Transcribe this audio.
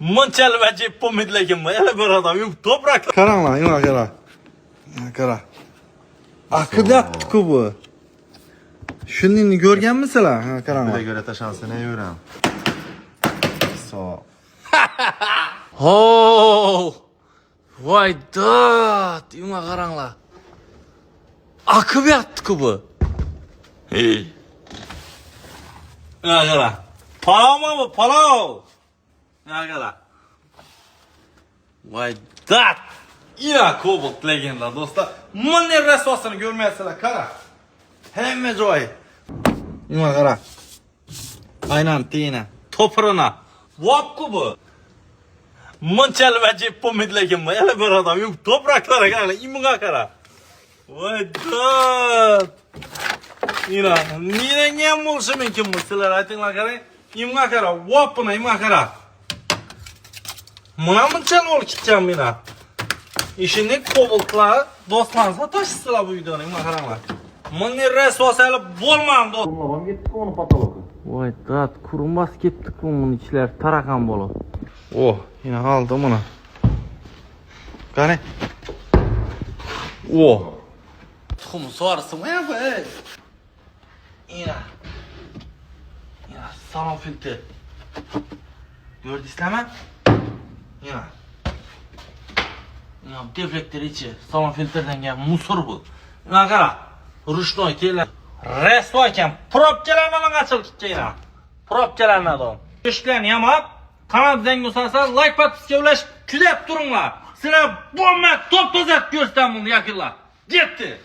Munchal vacib pomidlekim bu. Hele bir adam toprak. Qarang lan, yana qara. Qara. Akıbyapti-ku bu. Shuningni ko'rganmisizlar? Ha, qarang. Bire göre taşansın yürüm. So. Oh! Voy dad, yuma qaranglar. Akıb yatdi-ku bu. Hey. Ya qara. Palov mu bu? Palov. Ya qara. Voy dad. Ina Cobalt legenda do'stlar. Bunday rasvosini ko'rmaysizlar, qara. Hamma joy. Yana qara. Aynan tiyina. To'pirina. Vopku bu. Munchal vacib pomidlekim bu. Hele bir adam topraklara qara, imunga qara. Voy dad. Ina, niranga ham bo'lishi mumkin bu. Sizlar aytinglar qarang. Imunga qara, vopini imunga qara. Mana munchal ol ketgan mena. İşini Cobaltlar do'stlaringizni tashsizlar bu videoni, imunga qaranglar. Bunday rasvosali bo'lmam do'st. Bunlar gittik onu patologu. Voy dad, qurumbas ketdi-ku bunun ichlari tarakan bo'lib. Oh, yana oldi buni. Qani. Oh. Tuxum so'rsin ya bu. Ina. Ina, salon filtr. Gördingizmi? Ina. Ina, deflektör içi. Salon filtrdan gel musor bu. Ina qara. Rushnoy telar. Resto ekan. Probkalarni ochilib ketgan. Probkalarni da. Ishlarni yamab, kanal zangi usasa like podpiska ulash kuzatib turinglar. Sizlar bo'lma top tozat ko'rsam buni yakınlar. Getdi.